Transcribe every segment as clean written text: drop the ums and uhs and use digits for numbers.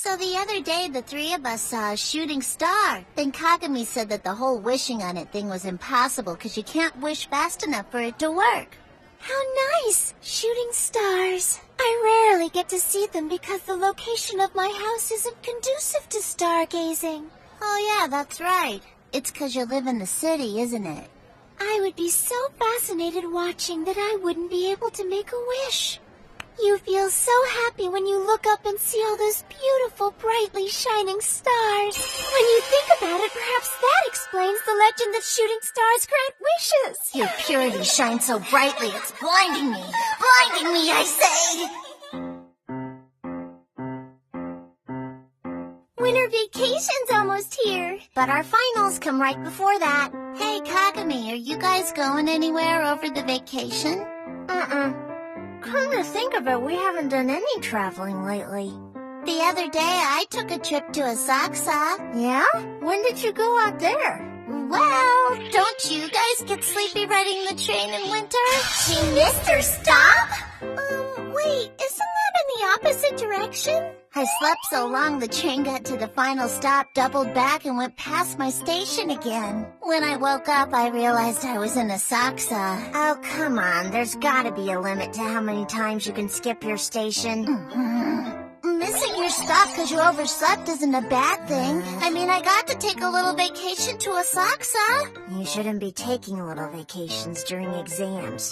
So the other day, the three of us saw a shooting star. Then Kagami said that the whole wishing on it thing was impossible because you can't wish fast enough for it to work. How nice! Shooting stars. I rarely get to see them because the location of my house isn't conducive to stargazing. Oh yeah, that's right. It's because you live in the city, isn't it? I would be so fascinated watching that I wouldn't be able to make a wish. You feel so happy when you look up and see all those beautiful, brightly shining stars. When you think about it, perhaps that explains the legend that shooting stars grant wishes. Your purity shines so brightly, it's blinding me. Blinding me, I say! Winter vacation's almost here. But our finals come right before that. Hey, Kagami, are you guys going anywhere over the vacation? Come to think of it, we haven't done any traveling lately. The other day, I took a trip to Asakusa. Yeah? When did you go out there? Well, don't you guys get sleepy riding the train in winter? She missed her stop? Wait, isn't that in the opposite direction? I slept so long the train got to the final stop, doubled back, and went past my station again. When I woke up, I realized I was in Asakusa. Oh, come on. There's gotta be a limit to how many times you can skip your station. Missing your stop because you overslept isn't a bad thing. I mean, I got to take a little vacation to Asakusa. You shouldn't be taking little vacations during exams.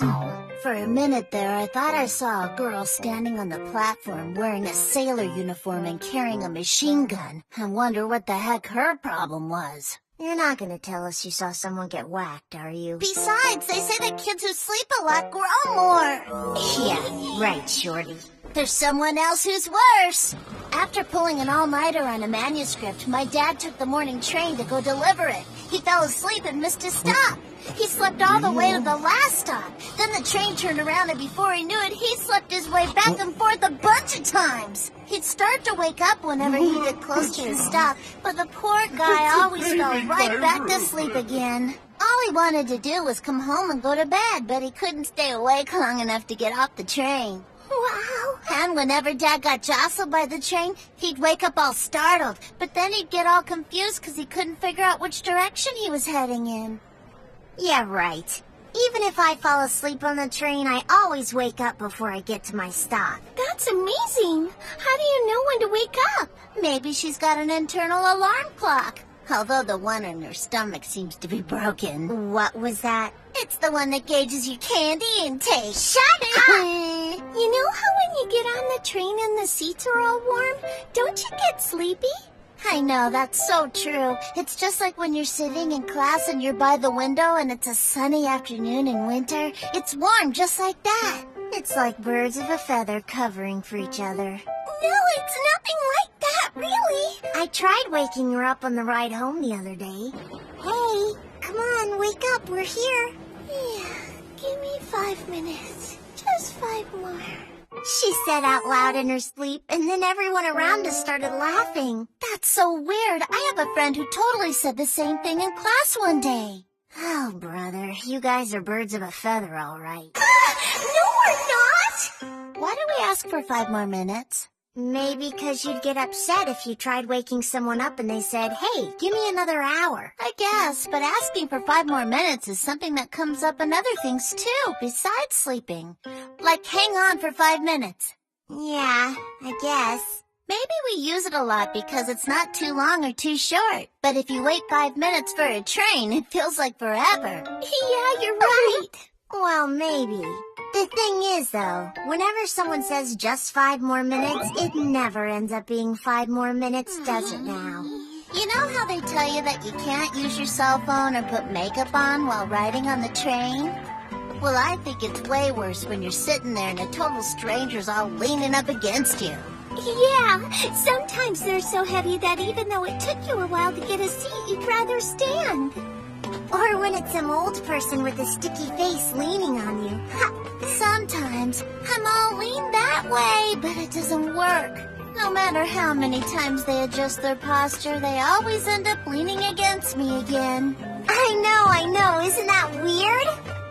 For a minute there, I thought I saw a girl standing on the platform wearing a sailor uniform and carrying a machine gun. I wonder what the heck her problem was. You're not gonna tell us you saw someone get whacked, are you? Besides, they say that kids who sleep a lot grow more. Yeah, right, Shorty. There's someone else who's worse. After pulling an all-nighter on a manuscript, my dad took the morning train to go deliver it. He fell asleep and missed his stop. He slept all the way to the last stop. Then the train turned around, and before he knew it, he slept his way back and forth a bunch of times. He'd start to wake up whenever he'd get close to his stop, but the poor guy always fell right back to sleep again. All he wanted to do was come home and go to bed, but he couldn't stay awake long enough to get off the train. Wow. And whenever Dad got jostled by the train, he'd wake up all startled, but then he'd get all confused because he couldn't figure out which direction he was heading in. Yeah, right. Even if I fall asleep on the train, I always wake up before I get to my stop. That's amazing. How do you know when to wake up? Maybe she's got an internal alarm clock. Although the one in her stomach seems to be broken. What was that? It's the one that gauges your candy intake. Shut up! You know how when you get on the train and the seats are all warm, don't you get sleepy? I know, that's so true. It's just like when you're sitting in class and you're by the window and it's a sunny afternoon in winter. It's warm just like that. It's like birds of a feather covering for each other. No, it's nothing like that, really. I tried waking her up on the ride home the other day. Hey, come on, wake up, we're here. Yeah, give me 5 minutes. Just 5 more. She said out loud in her sleep, and then everyone around us started laughing. That's so weird. I have a friend who totally said the same thing in class one day. Oh, brother, you guys are birds of a feather, all right. No, we're not! Why do we ask for 5 more minutes? Maybe because you'd get upset if you tried waking someone up and they said, hey, give me another hour. I guess, but asking for 5 more minutes is something that comes up in other things too, besides sleeping. Like hang on for 5 minutes. Yeah, I guess. Maybe we use it a lot because it's not too long or too short. But if you wait 5 minutes for a train, it feels like forever. Yeah, you're right. Well, maybe. The thing is, though, whenever someone says just 5 more minutes, it never ends up being 5 more minutes, does it now? You know how they tell you that you can't use your cell phone or put makeup on while riding on the train? Well, I think it's way worse when you're sitting there and a total stranger's all leaning up against you. Yeah, sometimes they're so heavy that even though it took you a while to get a seat, you'd rather stand. Or when it's some old person with a sticky face leaning on you. Sometimes I'm all lean that way, but it doesn't work. No matter how many times they adjust their posture, they always end up leaning against me again. I know. Isn't that weird?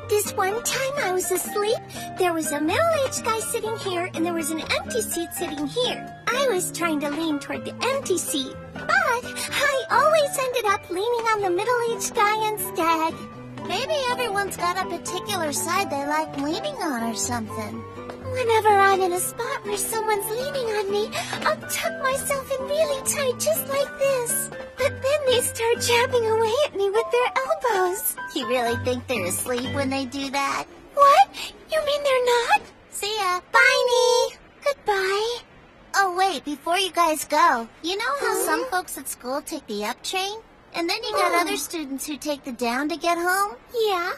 This one time I was asleep, there was a middle-aged guy sitting here, and there was an empty seat sitting here. I was trying to lean toward the empty seat, but I always ended up leaning on the middle-aged guy instead. Maybe everyone's got a particular side they like leaning on or something. Whenever I'm in a spot where someone's leaning on me, I'll tuck myself in really tight, just like this. But then they start jabbing away at me with their elbows. You really think they're asleep when they do that? What? You mean they're not? See ya. Bye, Nee. Goodbye. Oh, wait, before you guys go, you know how some folks at school take the up train? And then you got other students who take the down to get home? Yeah.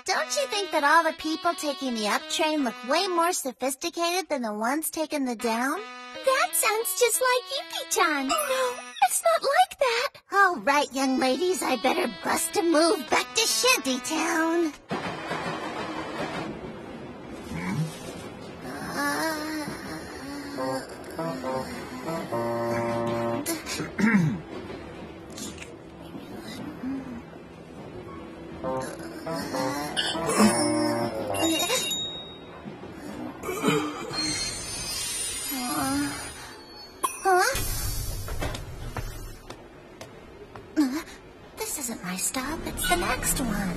Don't you think that all the people taking the up train look way more sophisticated than the ones taking the down? That sounds just like Yuki-chan. No, it's not like that. All right, young ladies, I better bust a move back to Shantytown. This isn't my stop, it's the next one.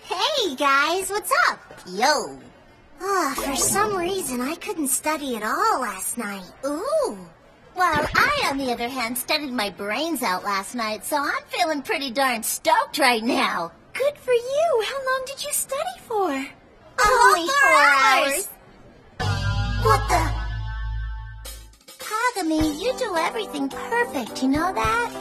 Hey, guys, what's up? Yo. For some reason, I couldn't study at all last night. Ooh. Well, I, on the other hand, studied my brains out last night, so I'm feeling pretty darn stoked right now. Good for you. How long did you study for? Only 4 hours. What the? Kagami, you do everything perfect, you know that?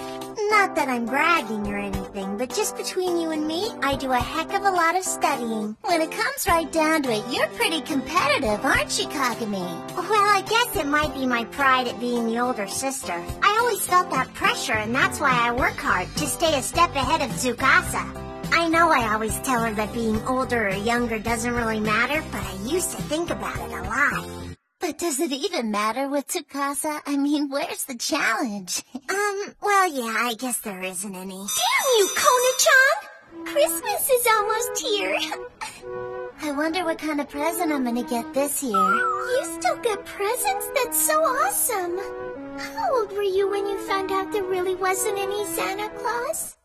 Not that I'm bragging or anything, but just between you and me, I do a heck of a lot of studying. When it comes right down to it, you're pretty competitive, aren't you, Kagami? Well, I guess it might be my pride at being the older sister. I always felt that pressure, and that's why I work hard, to stay a step ahead of Tsukasa. I know I always tell her that being older or younger doesn't really matter, but I used to think about it a lot. But does it even matter with Tsukasa? I mean, where's the challenge? Well, yeah, I guess there isn't any. Damn you, Kona-chan! Christmas is almost here. I wonder what kind of present I'm gonna get this year. You still get presents? That's so awesome. How old were you when you found out there really wasn't any Santa Claus?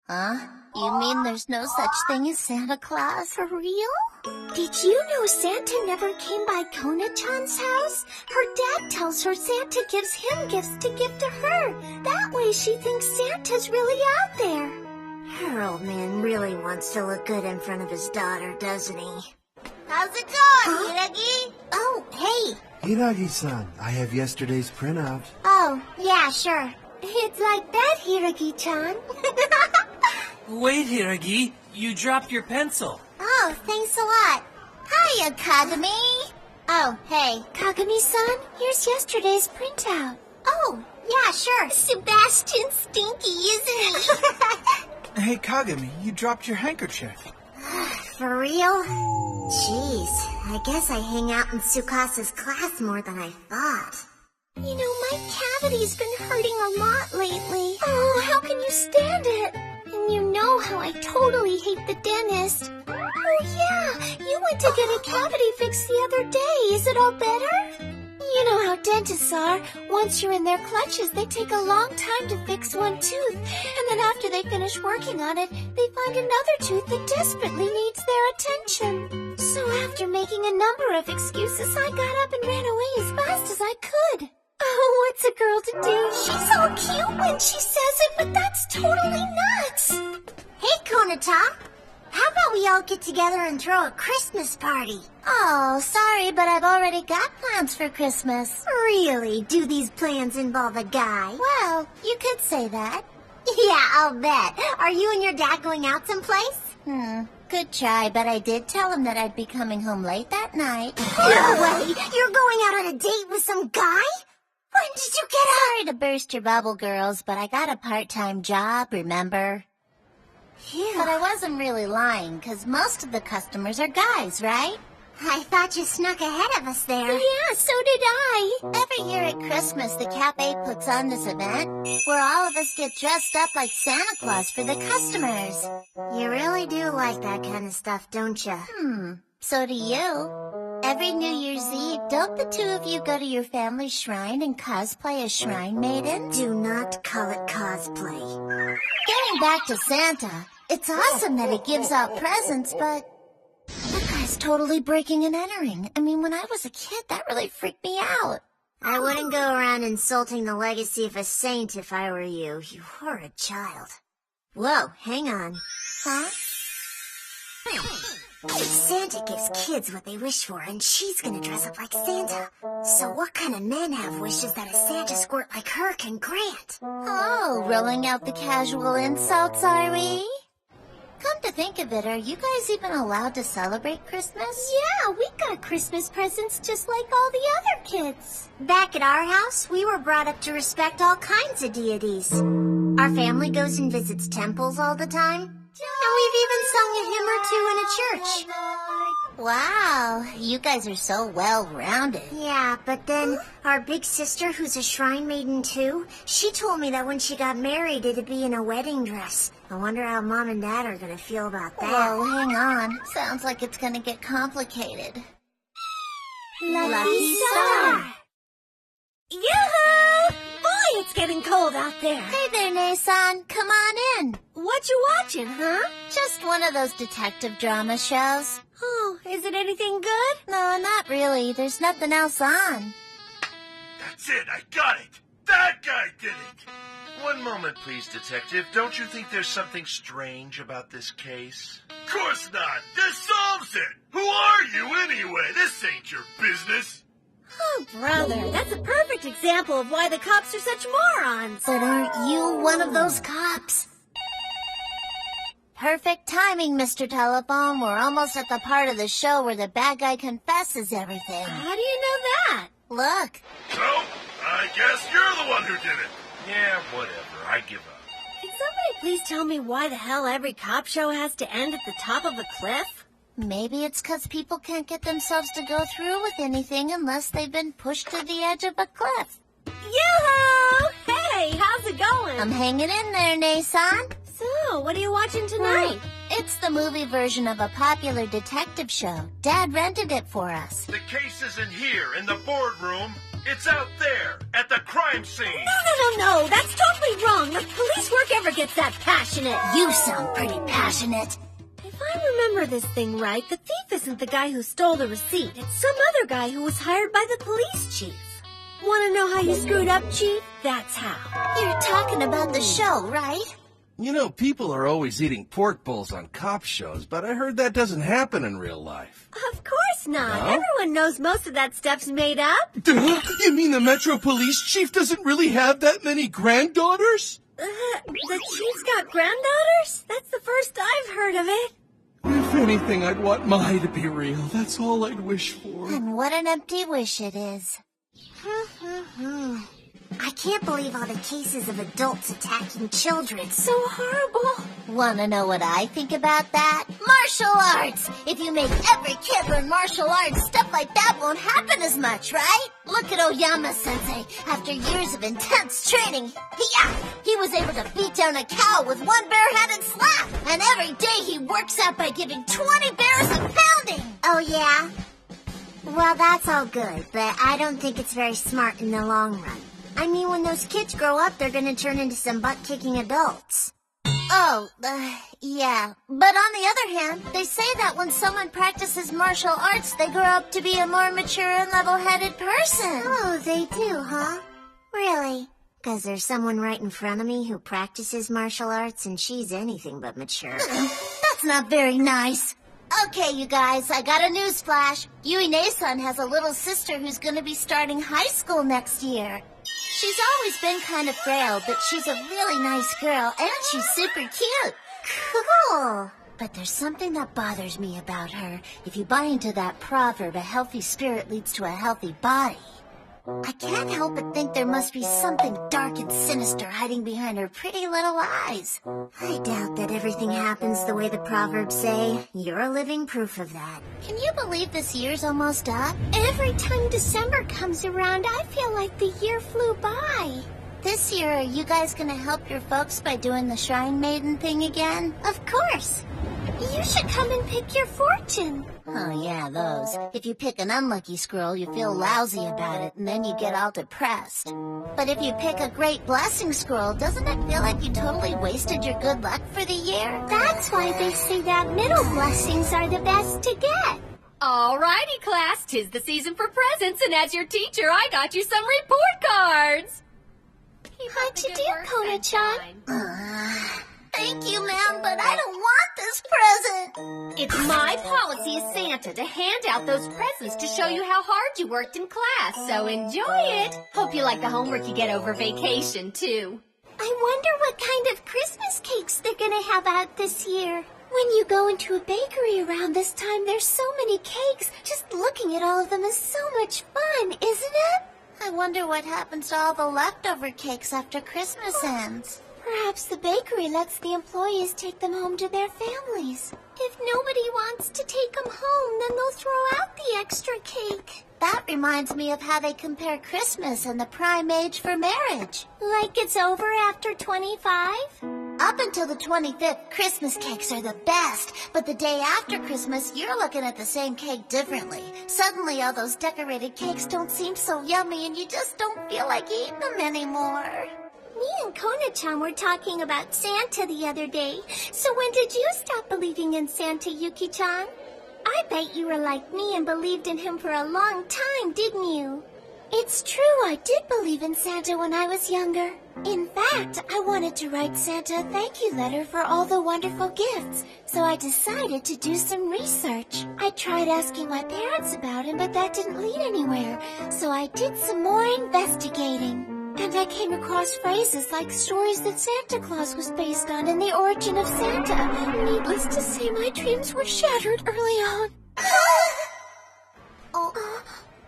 Huh? You mean there's no such thing as Santa Claus? For real? Did you know Santa never came by Kona-chan's house? Her dad tells her Santa gives him gifts to give to her. That way she thinks Santa's really out there. Her old man really wants to look good in front of his daughter, doesn't he? How's it going, Hiragi? Oh, hey. Hiragi-san, I have yesterday's printout. Oh, yeah, sure. It's like that, Hiragi-chan. Wait, Hiragi, you dropped your pencil. Oh, thanks a lot. Hiya, Kagami. Oh, hey. Kagami-san, here's yesterday's printout. Oh, yeah, sure. Sebastian's stinky, isn't he? Hey, Kagami, you dropped your handkerchief. For real? Jeez, I guess I hang out in Tsukasa's class more than I thought. You know, my cavity's been hurting a lot lately. Oh, how can you stand it? And you know how I totally hate the dentist. Oh, yeah, you went to get a cavity fixed the other day. Is it all better? You know how dentists are. Once you're in their clutches, they take a long time to fix one tooth. And then after they finish working on it, they find another tooth that desperately needs their attention. So after making a number of excuses, I got up and ran away as fast as I could. Oh, what's a girl to do? She's all cute when she says it, but that's totally nuts. Hey, Konata. How about we all get together and throw a Christmas party? Oh, sorry, but I've already got plans for Christmas. Really? Do these plans involve a guy? Well, you could say that. Yeah, I'll bet. Are you and your dad going out someplace? Good try, but I did tell him that I'd be coming home late that night. No way! You're going out on a date with some guy? When did you get out? Sorry to burst your bubble, girls, but I got a part-time job, remember? Phew. But I wasn't really lying, because most of the customers are guys, right? I thought you snuck ahead of us there. Yeah, so did I. Every year at Christmas, the cafe puts on this event where all of us get dressed up like Santa Claus for the customers. You really do like that kind of stuff, don't you? So do you. Every New Year's Eve, don't the two of you go to your family shrine and cosplay as shrine maidens? Do not call it cosplay. Getting back to Santa, it's awesome that he gives out presents, but that guy's totally breaking and entering. I mean, when I was a kid, that really freaked me out. I wouldn't go around insulting the legacy of a saint if I were you, you horrid child. Whoa, hang on. Huh? Santa gives kids what they wish for, and she's gonna dress up like Santa. So what kind of men have wishes that a Santa squirt like her can grant? Oh, rolling out the casual insults, are we? Come to think of it, are you guys even allowed to celebrate Christmas? Yeah, we got Christmas presents just like all the other kids. Back at our house, we were brought up to respect all kinds of deities. Our family goes and visits temples all the time, and we've even sung a hymn or two in a church. Wow, you guys are so well-rounded. Yeah, but then our big sister, who's a shrine maiden too, she told me that when she got married, it'd be in a wedding dress. I wonder how Mom and Dad are gonna feel about that. Whoa, hang on. Sounds like it's gonna get complicated. Lucky Star! Yoo-hoo! Boy, it's getting cold out there. Hey there, Nason. Come on in. What you watching, huh? Just one of those detective drama shows. Oh, is it anything good? No, not really. There's nothing else on. That's it, I got it! That guy did it! One moment, please, Detective. Don't you think there's something strange about this case? Of course not! This solves it! Who are you, anyway? This ain't your business! Oh, brother, that's a perfect example of why the cops are such morons. But aren't you one of those cops? Perfect timing, Mr. Telephone. We're almost at the part of the show where the bad guy confesses everything. How do you know that? Look. So, I guess you're the one who did it. Yeah, whatever. I give up. Can somebody please tell me why the hell every cop show has to end at the top of a cliff? Maybe it's 'cause people can't get themselves to go through with anything unless they've been pushed to the edge of a cliff. Yoo-hoo! Hey, how's it going? I'm hanging in there, Nason. So, what are you watching tonight? It's the movie version of a popular detective show. Dad rented it for us. The case isn't here in the boardroom. It's out there at the crime scene. No. That's totally wrong. The police work ever gets that passionate. You sound pretty passionate. If I remember this thing right, the thief isn't the guy who stole the receipt. It's some other guy who was hired by the police chief. Want to know how you screwed up, Chief? That's how. You're talking about the show, right? You know, people are always eating pork bowls on cop shows, but I heard that doesn't happen in real life. Of course not. No? Everyone knows most of that stuff's made up. Duh! You mean the Metro Police Chief doesn't really have that many granddaughters? The chief's got granddaughters? That's the first I've heard of it. If anything, I'd want Mai to be real. That's all I'd wish for. And what an empty wish it is. I can't believe all the cases of adults attacking children. It's so horrible. Wanna know what I think about that? Martial arts! If you make every kid learn martial arts, stuff like that won't happen as much, right? Look at Oyama-sensei. After years of intense training, he was able to beat down a cow with one barehanded slap. And every day he works out by giving 20 bears a pounding. Oh, yeah? Well, that's all good, but I don't think it's very smart in the long run. I mean, when those kids grow up, they're gonna turn into some butt-kicking adults. Oh, yeah. But on the other hand, they say that when someone practices martial arts, they grow up to be a more mature and level-headed person. Oh, they do, huh? Really? 'Cause there's someone right in front of me who practices martial arts, and she's anything but mature. That's not very nice. Okay, you guys, I got a news flash. Yui Nason has a little sister who's gonna be starting high school next year. She's always been kind of frail, but she's a really nice girl, and she's super cute. Cool. But there's something that bothers me about her. If you buy into that proverb, a healthy spirit leads to a healthy body. I can't help but think there must be something dark and sinister hiding behind her pretty little eyes. I doubt that everything happens the way the proverbs say. You're a living proof of that. Can you believe this year's almost up? Every time December comes around, I feel like the year flew by. This year, are you guys gonna help your folks by doing the Shrine Maiden thing again? Of course. You should come and pick your fortune. Oh yeah, those. If you pick an unlucky squirrel, you feel lousy about it, and then you get all depressed. But if you pick a great blessing squirrel, doesn't it feel like you totally wasted your good luck for the year? That's why they say that middle blessings are the best to get. Alrighty, class, 'tis the season for presents, and as your teacher, I got you some report cards. How'd you do, Kona-chan? Thank you, ma'am, but I don't want this present. It's my policy as Santa to hand out those presents to show you how hard you worked in class, so enjoy it. Hope you like the homework you get over vacation, too. I wonder what kind of Christmas cakes they're gonna have out this year. When you go into a bakery around this time, there's so many cakes. Just looking at all of them is so much fun, isn't it? I wonder what happens to all the leftover cakes after Christmas ends. Perhaps the bakery lets the employees take them home to their families. If nobody wants to take them home, then they'll throw out the extra cake. That reminds me of how they compare Christmas and the prime age for marriage. Like it's over after 25? Up until the 25th, Christmas cakes are the best. But the day after Christmas, you're looking at the same cake differently. Suddenly, all those decorated cakes don't seem so yummy, and you just don't feel like eating them anymore. Me and Kona-chan were talking about Santa the other day. So when did you stop believing in Santa, Yuki-chan? I bet you were like me and believed in him for a long time, didn't you? It's true, I did believe in Santa when I was younger. In fact, I wanted to write Santa a thank you letter for all the wonderful gifts, so I decided to do some research. I tried asking my parents about him, but that didn't lead anywhere, so I did some more investigating. And I came across phrases like stories that Santa Claus was based on and the origin of Santa. Needless to say, my dreams were shattered early on. Oh,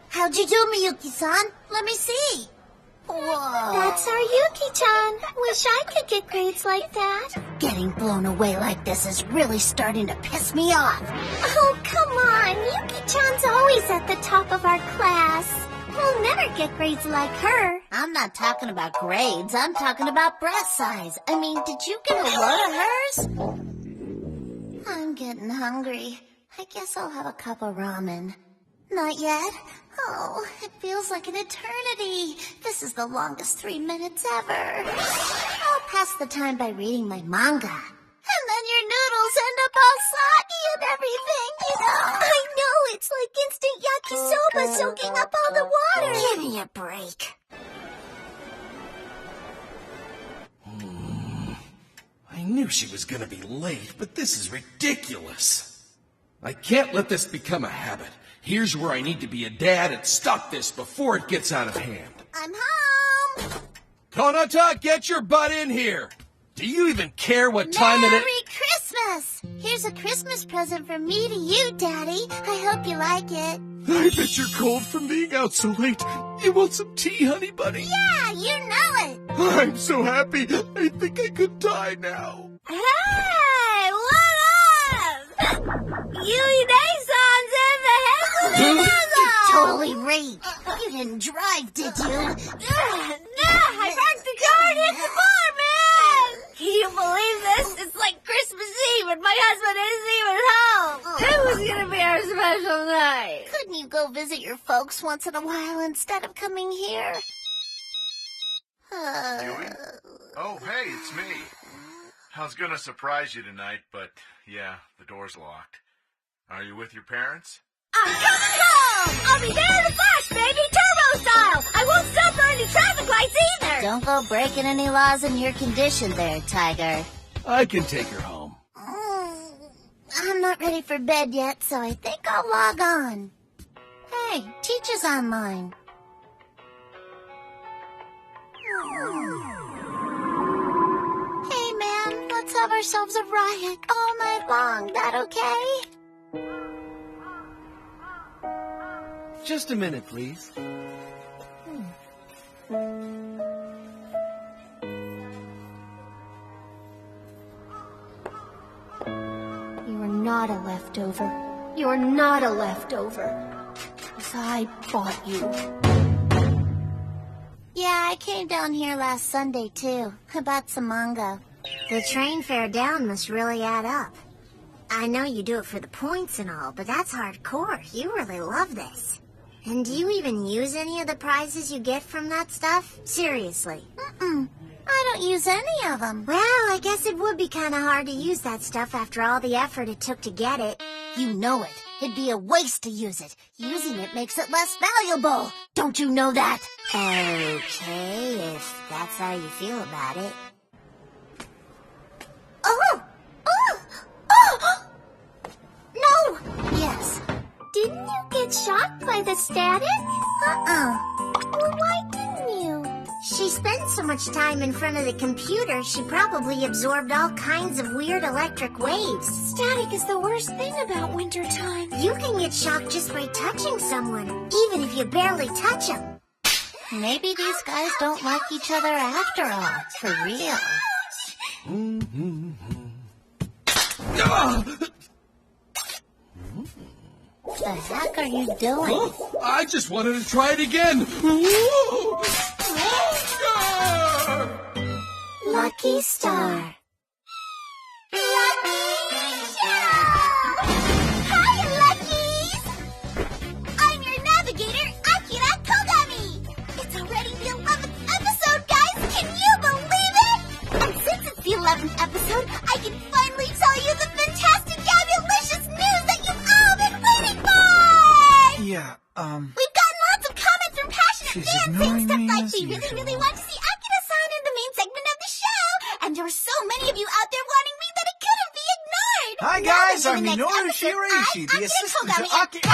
how'd you do, Miyuki-san? Let me see. Whoa. That's our Yuki-chan. Wish I could get grades like that. Getting blown away like this is really starting to piss me off. Oh, come on. Yuki-chan's always at the top of our class. We'll never get grades like her. I'm not talking about grades. I'm talking about breast size. I mean, did you get a load of hers? I'm getting hungry. I guess I'll have a cup of ramen. Not yet? Oh, it feels like an eternity. This is the longest 3 minutes ever. I'll pass the time by reading my manga. And then your noodles end up all soggy and everything, you know. I know, it's like instant yakisoba soaking up all the water. Give me a break. I knew she was gonna be late, but this is ridiculous. I can't let this become a habit. Here's where I need to be a dad and stop this before it gets out of hand. I'm home. Konata, get your butt in here! Do you even care what time it is? Merry Christmas! Here's a Christmas present from me to you, Daddy. I hope you like it. I bet you're cold from being out so late. You want some tea, honey bunny? Yeah, you know it. I'm so happy. I think I could die now. Hey, what up? Yui-Day-san's in the head with You're totally right. You didn't drive, did you? I parked the car and hit the bar, man! Can you believe this? It's like Christmas Eve and my husband isn't even home. It was gonna be our special night. Couldn't you go visit your folks once in a while instead of coming here? Dewey? Oh, hey, it's me. I was gonna surprise you tonight, but yeah, the door's locked. Are you with your parents? I'm coming home! I'll be there in a flash, baby! Turbo style! I won't stop for any traffic lights either! Don't go breaking any laws in your condition there, Tiger. I can take her home. I'm not ready for bed yet, so I think I'll log on. Hey, Teacher's online. Hey, man, let's have ourselves a riot all night long. That okay? Just a minute, please. You're not a leftover. You're not a leftover. 'Cause I bought you. Yeah, I came down here last Sunday, too. I bought some manga. The train fare down must really add up. I know you do it for the points and all, but that's hardcore. You really love this. And do you even use any of the prizes you get from that stuff? Seriously? I don't use any of them. Well, I guess it would be kind of hard to use that stuff after all the effort it took to get it. You know it. It'd be a waste to use it. Using it makes it less valuable. Don't you know that? Okay, if that's how you feel about it. Oh! Oh! Oh! No! Yes. Didn't you get shocked by the static? Well, why didn't you? She spends so much time in front of the computer, she probably absorbed all kinds of weird electric waves. Static is the worst thing about wintertime. You can get shocked just by touching someone, even if you barely touch them. Maybe these guys don't like each other after all, for real. What the heck are you doing? Oh, I just wanted to try it again. Lucky Star. Hi, Luckies! I'm your navigator, Akira Kogami! It's already the 11th episode, guys! Can you believe it? And since it's the 11th episode, I can finally tell you the fantastic, fabulous news that you've all been waiting for! Yeah, We've gotten lots of comments from passionate She's fans saying ignoring stuff me like as they really, usual. really want to see Akira-san in the main segment of the show! And there are so many of you out there wanting me that it couldn't be ignored! Hi, Now guys, that in I'm the next Minoru episode, Shiraishi, the Akira assistant to Kogami, Akira.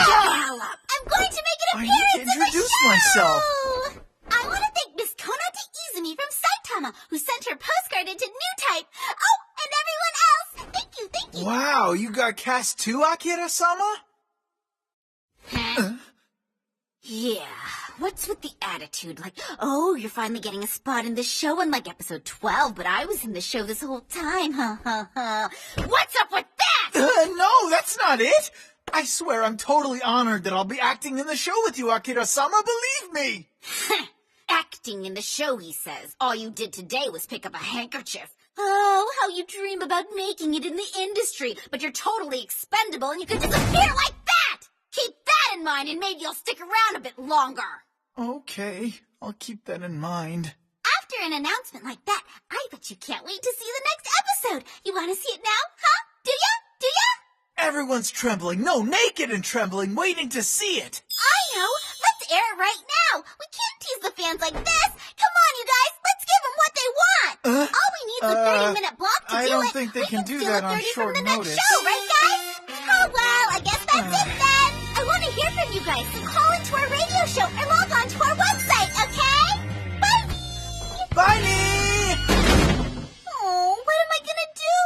I'm going to make an I need to appearance in the introduce show! myself. I want to thank Miss Konate Izumi from Saitama, who sent her postcard into New Type. Oh, and everyone else! Thank you, thank you! Wow, you got cast too, Akira-sama? Yeah, what's with the attitude? Like, oh, you're finally getting a spot in the show in like episode 12, but I was in the show this whole time. What's up with that? No, that's not it. I swear I'm totally honored that I'll be acting in the show with you, Akira-sama, believe me. Acting in the show, he says. All you did today was pick up a handkerchief. Oh, how you dream about making it in the industry, but you're totally expendable and you could disappear like that! Keep that in mind and maybe you'll stick around a bit longer. Okay, I'll keep that in mind. After an announcement like that, I bet you can't wait to see the next episode. You want to see it now, huh? Do ya? Do ya? Everyone's trembling, no, naked and trembling, waiting to see it. I know. Let's air it right now. We can't tease the fans like this. Come on, you guys. Let's give them what they want. All we need is a 30-minute block to I do don't it. think they We can do steal that a on 30 short from the notice. next show, right, guys? Oh, well, I guess that's it then. I want to hear from you guys, so call into our radio show or log on to our website, okay? Bye! Bye! Oh, what am I gonna do?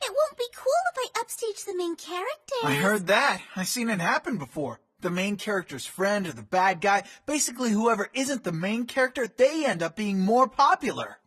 It won't be cool if I upstage the main character. I heard that. I've seen it happen before. The main character's friend or the bad guy, basically whoever isn't the main character, they end up being more popular.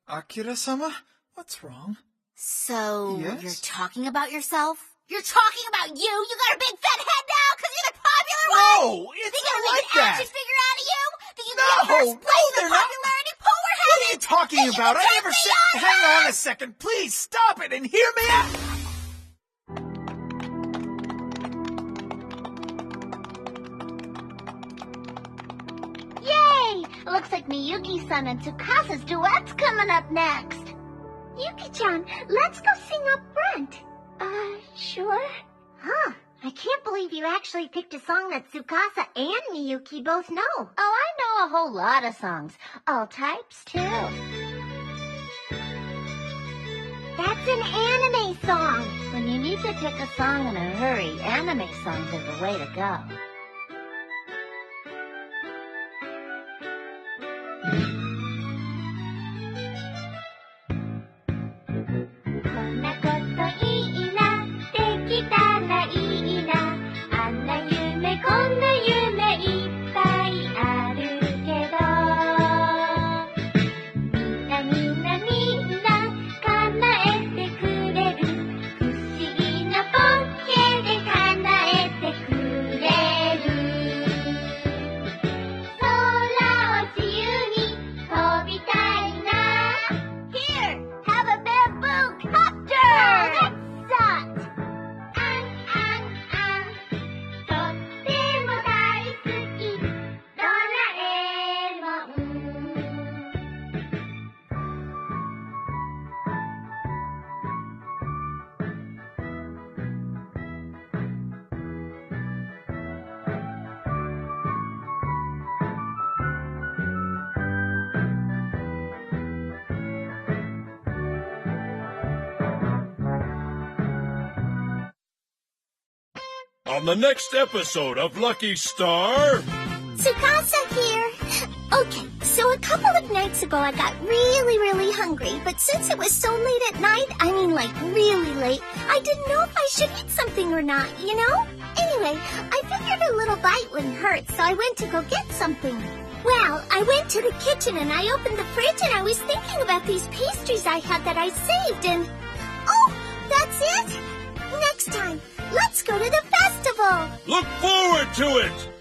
Akira-sama? What's wrong? So, Yes? you're talking about yourself? You're talking about you? You got a big fat head now because you're the popular one? No, it's Think I'm not gonna like make an that. action figure out of you? Think you No, can get first no, place in they're the not. popularity pool we're What are having? you talking Think you about? can I take never me said... on? Hang on a second. Please stop it and hear me out. Yay! Looks like Miyuki-san and Tsukasa's duet's coming up next. Yuki-chan, let's go sing up front. Sure. Huh. I can't believe you actually picked a song that Tsukasa and Miyuki both know. Oh, I know a whole lot of songs. All types, too. That's an anime song. When you need to pick a song in a hurry, anime songs are the way to go. On the next episode of Lucky Star... Tsukasa here. Okay, so a couple of nights ago I got really hungry, but since it was so late at night, I mean like really late, I didn't know if I should eat something or not, you know? Anyway, I figured a little bite wouldn't hurt, so I went to go get something. Well, I went to the kitchen and I opened the fridge and I was thinking about these pastries I had that I saved and... Oh, that's it? Next time, let's go to the festival! Look forward to it!